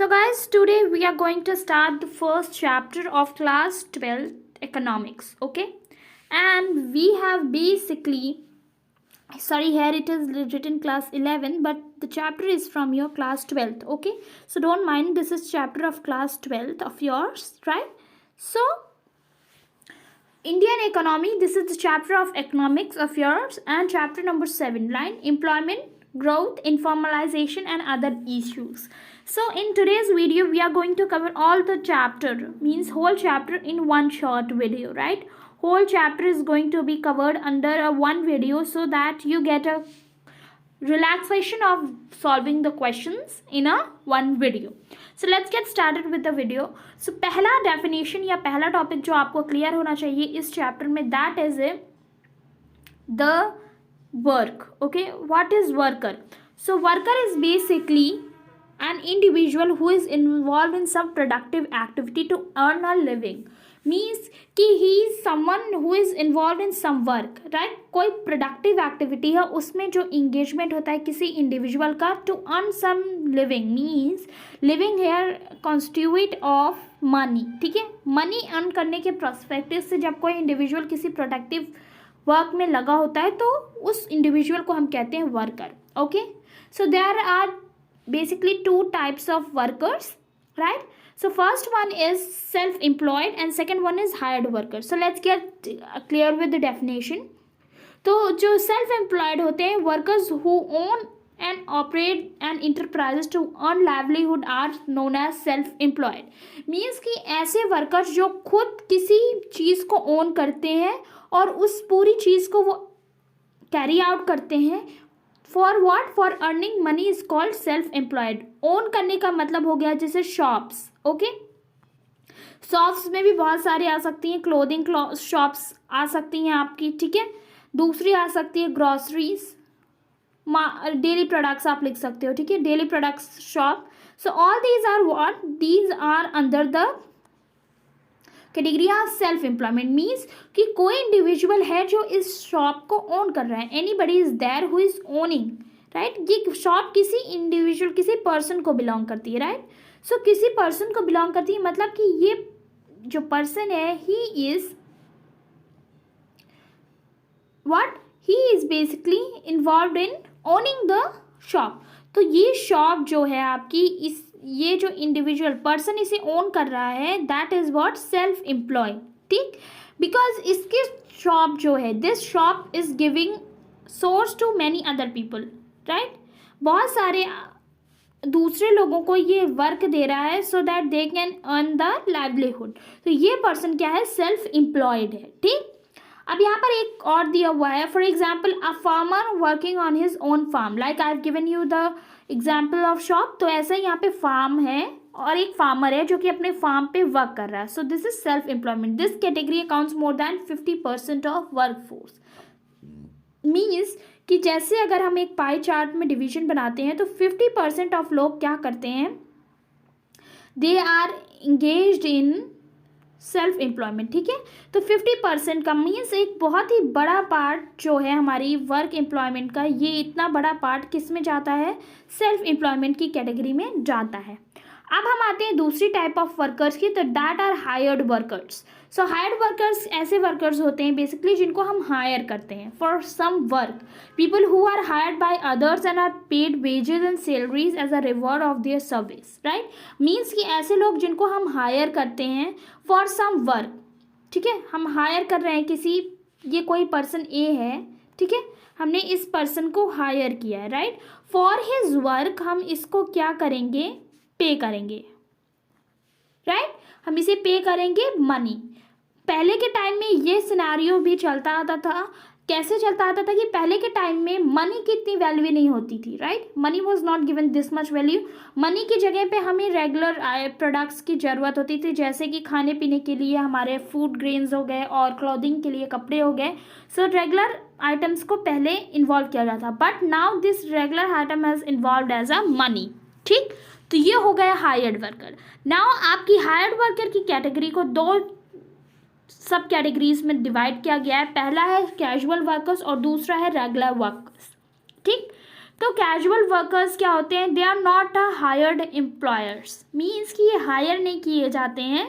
So guys, today we are going to start the first chapter of class 12 economics, okay? And we have basically, sorry, here it is written class 11, but the chapter is from your class 12th, okay? So don't mind, this is chapter of class 12th of yours, right? So Indian economy, this is the chapter of economics of yours, and chapter number 7, line employment, growth, informalization and other issues. So in today's video we are going to cover all the chapter, means whole chapter in one short video, right? Whole chapter is going to be covered under a one video so that you get a relaxation of solving the questions in a one video. So let's get started with the video. So पहला definition या पहला topic जो आपको clear होना चाहिए इस chapter में, that is the work. Okay, what is worker? So worker is basically an individual who is involved in some productive activity to earn a living. Means कि he is someone who is involved in some work, right? कोई productive activity है, उसमें जो engagement होता है किसी individual का to earn some living, means living here constitute of money. ठीक है, money earn करने के perspective से जब कोई individual किसी productive work में लगा होता है तो उस individual को हम कहते हैं worker. Okay, so there are basically two types of workers, right? So first one is self-employed and second one is hired worker. So let's get clear with the definition. तो जो self-employed होते हैं workers who own and operate an enterprises to earn livelihood are known as self-employed. Means कि ऐसे workers जो खुद किसी चीज़ को own करते हैं और उस पूरी चीज़ को वो carry out करते हैं. For what? For earning money is called self-employed. Own करने का मतलब हो गया जैसे shops, okay? Shops में भी बहुत सारे आ सकती हैं, clothing shops आ सकती हैं आपकी, ठीक है? दूसरी आ सकती है groceries, daily products आप लिख सकते हो, ठीक है? Daily products shop. So all these are what? These are under the category of self employment. Means कि कोई इंडिविजुअल है जो इस शॉप को ओन कर रहा है. Anybody is there who is owning, right? ये शॉप किसी इंडिविजुअल, किसी पर्सन को बिलोंग करती है, राइट? सो किसी पर्सन को बिलोंग करती है, मतलब कि ये जो पर्सन है he is what? He is basically involved in owning the shop. तो ये शॉप जो है आपकी, इस ये जो इंडिविजुअल पर्सन इसे ओन कर रहा है, that is what? Self employ. ठीक, बिकॉज इसकी शॉप जो है, this shop is giving source to many other people, right? बहुत सारे दूसरे लोगों को ये वर्क दे रहा है so that they can earn the livelihood. तो ये पर्सन क्या है? सेल्फ एम्प्लॉयड है. ठीक, अब यहाँ पर एक और दिया हुआ है. For example a farmer working on his own farm, like I have given you the example of shop. तो ऐसा ही यहाँ पे फार्म है और एक फार्मर है जो कि अपने फार्म पे वर्क कर रहा है. So this is self employment. This category accounts more than 50% of work force. Means कि जैसे अगर हम एक पाई चार्ट में डिवीजन बनाते हैं तो 50% ऑफ लोग क्या करते हैं? They are engaged in self employment. ठीक है, तो 50% का मीन्स एक बहुत ही बड़ा पार्ट जो है हमारी वर्क एम्प्लॉयमेंट का, ये इतना बड़ा पार्ट किस में जाता है? सेल्फ एम्प्लॉयमेंट की कैटेगरी में जाता है. अब हम आते हैं दूसरी टाइप ऑफ वर्कर्स की, तो that are hired workers. So hired workers ऐसे वर्कर्स होते हैं बेसिकली जिनको हम हायर करते हैं for some work. People who are hired by others and are paid wages and salaries as a reward of their service, right? Means कि ऐसे लोग जिनको हम हायर करते हैं फॉर सम वर्क. ठीक है, हम हायर कर रहे हैं किसी, ये कोई पर्सन ए है, ठीक है, हमने इस पर्सन को हायर किया है, राइट? फॉर हिज वर्क हम इसको क्या करेंगे? पे करेंगे, राइट? हम इसे पे करेंगे मनी. पहले के टाइम में ये सिनेरियो भी चलता आता था. कैसे चलता आता था कि पहले के टाइम में मनी की इतनी वैल्यू नहीं होती थी, right? Money was not given this much value. Money की जगह पे हमें रेगुलर प्रोडक्ट्स की ज़रूरत होती थी, जैसे कि खाने पीने के लिए हमारे फूड ग्रेन्स हो गए और क्लॉथिंग के लिए कपड़े हो गए. सो रेगुलर आइटम्स को पहले इन्वॉल्व किया जाता, but now this regular item has involve as a money. ठीक, तो ये हो गया हायर्ड वर्कर. नाउ आपकी हायर्ड वर्कर की कैटेगरी को दो सब कैटेगरीज में डिवाइड किया गया है. पहला है कैजुअल वर्कर्स और दूसरा है रेगुलर वर्कर्स. ठीक, तो कैजुअल वर्कर्स क्या होते हैं, they are not a hired employers, means कि ये हायर नहीं किए जाते हैं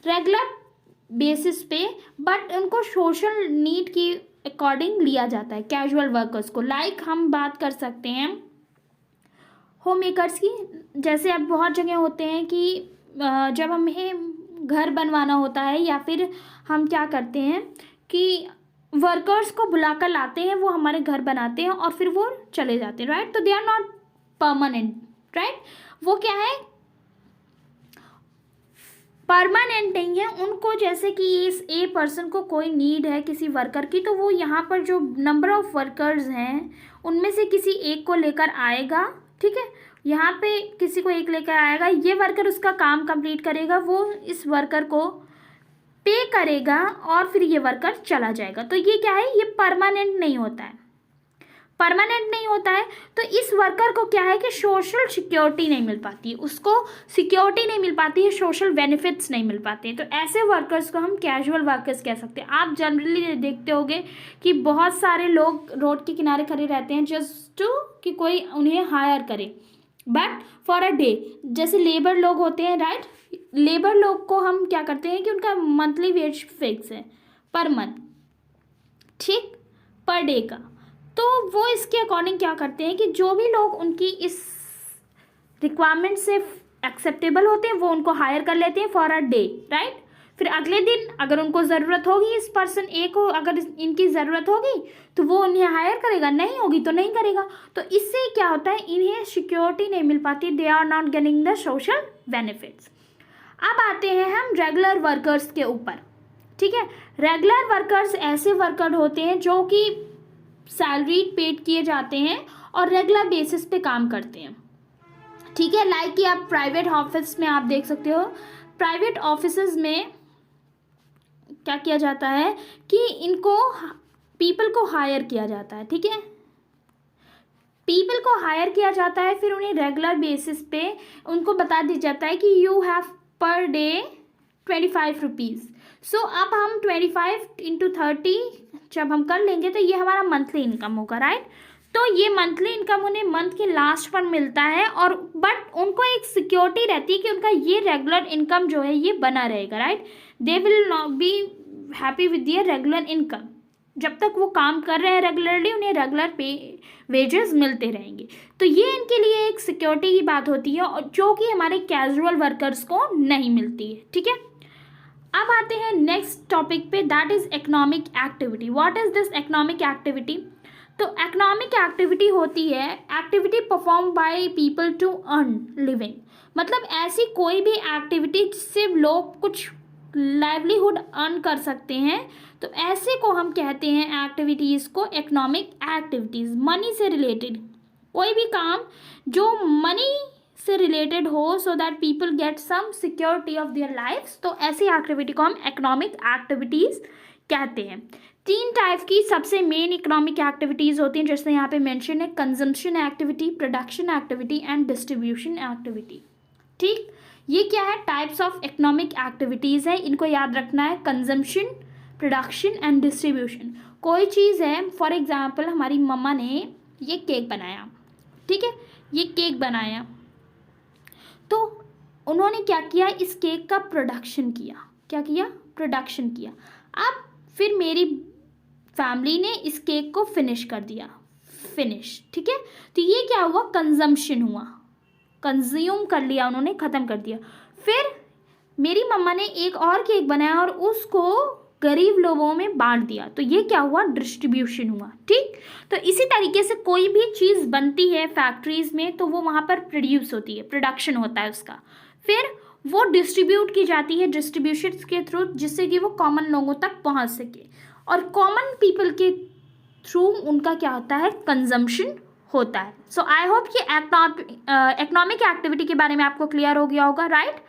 रेगुलर बेसिस पे, बट उनको सोशल नीड की अकॉर्डिंग लिया जाता है कैजुअल वर्कर्स को। लाइक हम बात कर सकते हैं होम मेकर्स की, जैसे अब बहुत जगह होते हैं कि जब हमें घर बनवाना होता है या फिर हम क्या करते हैं कि वर्कर्स को बुलाकर लाते हैं, वो हमारे घर बनाते हैं और फिर वो चले जाते हैं, राइट। तो they are not permanent, right. वो क्या है, परमानेंट नहीं है। उनको जैसे कि इस ए पर्सन को कोई नीड है किसी वर्कर की, तो वो यहाँ पर जो नंबर ऑफ वर्कर्स हैं उनमें से किसी एक को लेकर आएगा, ठीक है। यहाँ पे किसी को एक लेकर आएगा, ये वर्कर उसका काम कंप्लीट करेगा, वो इस वर्कर को पे करेगा और फिर ये वर्कर चला जाएगा। तो ये क्या है, ये परमानेंट नहीं होता है, परमानेंट नहीं होता है। तो इस वर्कर को क्या है कि सोशल सिक्योरिटी नहीं मिल पाती है, उसको सिक्योरिटी नहीं मिल पाती है, सोशल बेनिफिट्स नहीं मिल पाते हैं। तो ऐसे वर्कर्स को हम कैजुअल वर्कर्स कह सकते हैं। आप जनरली देखते होंगे कि बहुत सारे लोग रोड के किनारे खड़े रहते हैं जस्ट टू कि कोई उन्हें हायर करे, बट फॉर अ डे। जैसे लेबर लोग होते हैं, राइट, लेबर लोग को हम क्या करते हैं कि उनका मंथली वेज फिक्स है पर मंथ, ठीक, पर डे का। तो वो इसके अकॉर्डिंग क्या करते हैं कि जो भी लोग उनकी इस रिक्वायरमेंट से एक्सेप्टेबल होते हैं वो उनको हायर कर लेते हैं फॉर अ डे, राइट। फिर अगले दिन अगर उनको ज़रूरत होगी, इस पर्सन ए को अगर इनकी ज़रूरत होगी तो वो उन्हें हायर करेगा, नहीं होगी तो नहीं करेगा। तो इससे क्या होता है, इन्हें सिक्योरिटी नहीं मिल पाती, they are not getting the social benefits. अब आते हैं हम रेगुलर वर्कर्स के ऊपर, ठीक है। रेगुलर वर्कर्स ऐसे वर्कर होते हैं जो कि सैलरी पेड किए जाते हैं और रेगुलर बेसिस पे काम करते हैं, ठीक है। लाइक कि आप प्राइवेट ऑफिस में आप देख सकते हो, प्राइवेट ऑफिसेज में क्या किया जाता है कि इनको पीपल को हायर किया जाता है, ठीक है। पीपल को हायर किया जाता है, फिर उन्हें रेगुलर बेसिस पे उनको बता दिया जाता है कि you have per day 25 rupees. So अब हम 25 इंटू 30 जब हम कर लेंगे तो ये हमारा मंथली इनकम होगा, राइट। तो ये मंथली इनकम उन्हें मंथ के लास्ट पर मिलता है, और बट उनको एक सिक्योरिटी रहती है कि उनका ये रेगुलर इनकम जो है ये बना रहेगा, right. They will not be happy with their regular income. जब तक वो काम कर रहे हैं रेगुलरली, उन्हें रेगुलर पे वेजेस मिलते रहेंगे। तो ये इनके लिए एक सिक्योरिटी की बात होती है, और जो कि हमारे कैजुअल वर्कर्स को नहीं मिलती है, ठीक है। अब आते हैं नेक्स्ट टॉपिक पे, that is economic activity. What is this economic activity? तो इकोनॉमिक एक्टिविटी होती है activity perform by people to earn living. मतलब ऐसी कोई भी एक्टिविटी जिससे लोग कुछ लाइवलीहुड अर्न कर सकते हैं, तो ऐसे को हम कहते हैं एक्टिविटीज़ को इकोनॉमिक एक्टिविटीज़। मनी से रिलेटेड कोई भी काम जो मनी से रिलेटेड हो, so that people get some security of their lifes, तो ऐसी एक्टिविटी को हम इकोनॉमिक एक्टिविटीज़ कहते हैं। 3 टाइप की सबसे मेन इकोनॉमिक एक्टिविटीज़ होती हैं, जैसे यहाँ पे मेंशन है, consumption activity, production activity and distribution activity, ठीक। ये क्या है, टाइप्स ऑफ इकोनॉमिक एक्टिविटीज़ है, इनको याद रखना है। Consumption, production and distribution. कोई चीज़ है, फॉर एग्जांपल हमारी मम्मा ने ये केक बनाया, ठीक है, ये केक बनाया, तो उन्होंने क्या किया, इस केक का प्रोडक्शन किया। क्या किया? प्रोडक्शन किया। अब फिर मेरी फैमिली ने इस केक को फिनिश कर दिया, फिनिश, ठीक है। तो ये क्या हुआ, कंजम्पशन हुआ, कंज्यूम कर लिया उन्होंने, ख़त्म कर दिया। फिर मेरी मम्मा ने एक और केक बनाया और उसको गरीब लोगों में बांट दिया, तो ये क्या हुआ, डिस्ट्रीब्यूशन हुआ, ठीक। तो इसी तरीके से कोई भी चीज़ बनती है फैक्ट्रीज़ में, तो वो वहाँ पर प्रोड्यूस होती है, प्रोडक्शन होता है उसका, फिर वो डिस्ट्रीब्यूट की जाती है डिस्ट्रीब्यूशन के थ्रू, जिससे कि वो कॉमन लोगों तक पहुँच सके, और कॉमन पीपल के थ्रू उनका क्या होता है, कंजम्पशन होता है। सो आई होप कि इकोनॉमिक एक्टिविटी के बारे में आपको क्लियर हो गया होगा, राइट।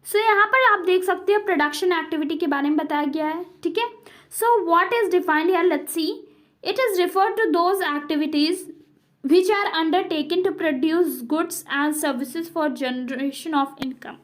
सो यहाँ पर आप देख सकते हो प्रोडक्शन एक्टिविटी के बारे में बताया गया है, ठीक है। So what is defined here, let's see. It is referred to those activities which are undertaken to produce goods and services for generation of income,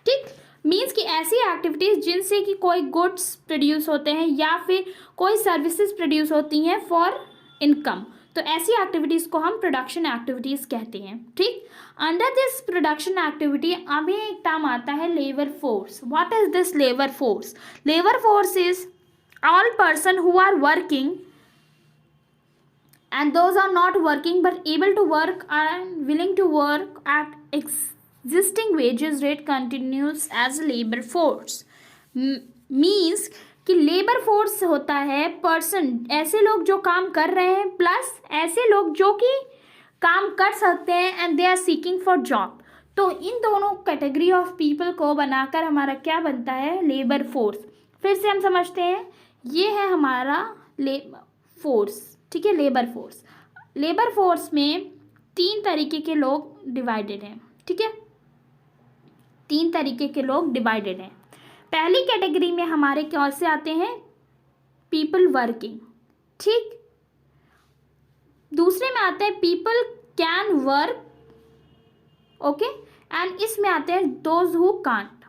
ठीक। मीन्स कि ऐसी एक्टिविटीज़ जिनसे कि कोई गुड्स प्रोड्यूस होते हैं या फिर कोई सर्विसेज प्रोड्यूस होती हैं फॉर इनकम, तो ऐसी एक्टिविटीज़ को हम प्रोडक्शन एक्टिविटीज़ कहते हैं, ठीक। अंडर दिस प्रोडक्शन एक्टिविटी अभी एक टर्म आता है labour force. What is this labour force? Labour force is all person who are working and those are not working but able to work and willing to work at existing wages rate continues as a labor force. means कि labour force होता है person, ऐसे लोग जो काम कर रहे हैं प्लस ऐसे लोग जो कि काम कर सकते हैं and they are seeking for job. तो इन दोनों कैटेगरी ऑफ पीपल को बनाकर हमारा क्या बनता है? Labour force. फिर से हम समझते हैं, ये है हमारा लेबर फोर्स, ठीक है। लेबर फोर्स, लेबर फोर्स में 3 तरीके के लोग डिवाइडेड हैं, ठीक है। 3 तरीके के लोग डिवाइडेड हैं। पहली कैटेगरी में हमारे कौन से आते हैं? पीपल वर्किंग, ठीक। दूसरे में आते हैं people can work, okay, and इसमें आते हैं दोज हु कांट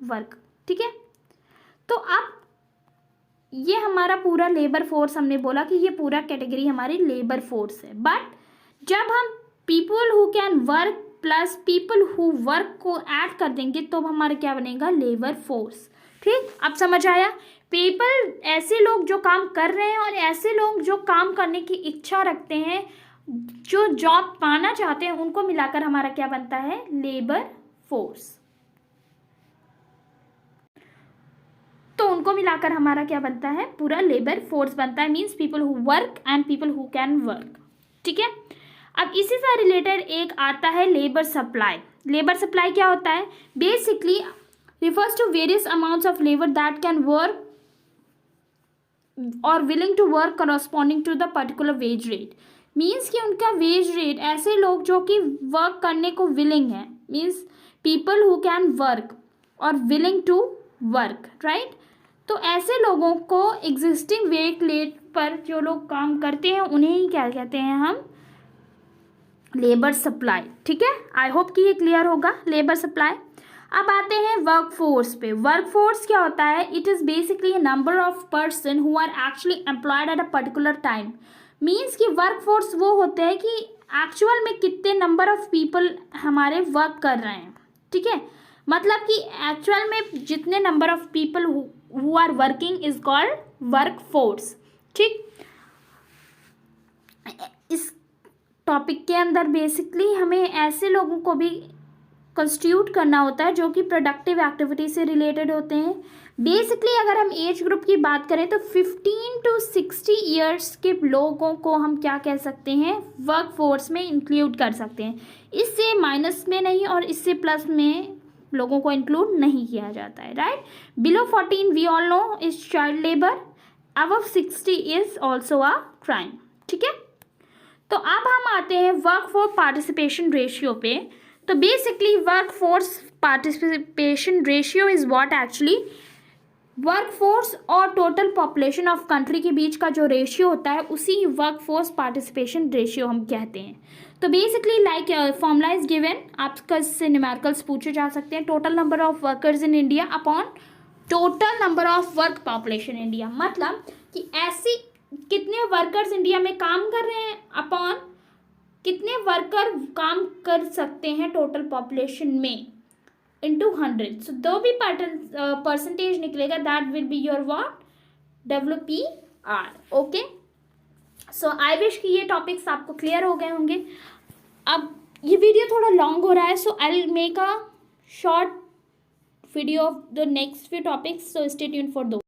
वर्क, ठीक है। तो अब ये हमारा पूरा लेबर फोर्स, हमने बोला कि ये पूरा कैटेगरी हमारी लेबर फोर्स है। बट जब हम people who can work plus people who work को ऐड कर देंगे तो हमारा क्या बनेगा? लेबर फोर्स, ठीक। अब समझ आया? पीपल ऐसे लोग जो काम कर रहे हैं और ऐसे लोग जो काम करने की इच्छा रखते हैं, जो जॉब पाना चाहते हैं, उनको मिलाकर हमारा क्या बनता है? Labour force. तो उनको मिलाकर हमारा क्या बनता है? पूरा लेबर फोर्स बनता है। Means people who work and people who can work, ठीक है। अब इसी से रिलेटेड एक आता है लेबर सप्लाई। लेबर सप्लाई क्या होता है? Basically refers to various amounts of labor that can work or willing to work corresponding to the particular wage rate. Means कि उनका वेज रेट, ऐसे लोग जो कि वर्क करने को विलिंग है, means people who can work और विलिंग टू वर्क, राइट। तो ऐसे लोगों को एग्जिस्टिंग वेज रेट पर जो लोग काम करते हैं उन्हें ही क्या कहते हैं हम? लेबर सप्लाई, ठीक है। आई होप कि ये क्लियर होगा, लेबर सप्लाई। अब आते हैं वर्क फोर्स पे। वर्क फोर्स क्या होता है? It is basically a number of person who are actually employed at a particular time. Means कि वर्क फोर्स वो होते हैं कि एक्चुअल में कितने नंबर ऑफ पीपल हमारे वर्क कर रहे हैं, ठीक है। मतलब कि एक्चुअल में जितने number of people who are working is called work force, ठीक। इस टॉपिक के अंदर बेसिकली हमें ऐसे लोगों को भी कंस्टिट्यूट करना होता है जो कि प्रोडक्टिव एक्टिविटी से रिलेटेड होते हैं। बेसिकली अगर हम एज ग्रुप की बात करें तो 15 to 60 ईयर्स के लोगों को हम क्या कह सकते हैं? वर्क फोर्स में इंक्लूड कर सकते हैं। इससे माइनस में नहीं और इससे प्लस में लोगों को इंक्लूड नहीं किया जाता है, right. Below 14 we all know is child labour, above 60 is also a crime, ठीक है। तो अब हम आते हैं वर्क फोर्स पार्टिसिपेशन रेशियो पे। तो basically work force participation ratio is what actually work force और टोटल पॉपुलेशन ऑफ कंट्री के बीच का जो रेशियो होता है उसी वर्क फोर्स पार्टिसिपेशन रेशियो हम कहते हैं। तो basically like formula is given, आपका इससे न्यूमेरिकल्स पूछे जा सकते हैं। Total number of workers in India upon total number of work population India, मतलब कि ऐसी कितने वर्कर्स इंडिया में काम कर रहे हैं अपॉन कितने वर्कर काम कर सकते हैं टोटल पॉपुलेशन में इंटू 100। सो दो भी परसेंटेज निकलेगा, that will be your what? WPR, okay. So I wish कि ये टॉपिक्स आपको क्लियर हो गए होंगे। अब ये वीडियो थोड़ा लॉन्ग हो रहा है, so I will make a short video of the next few topics, so stay tuned for दो।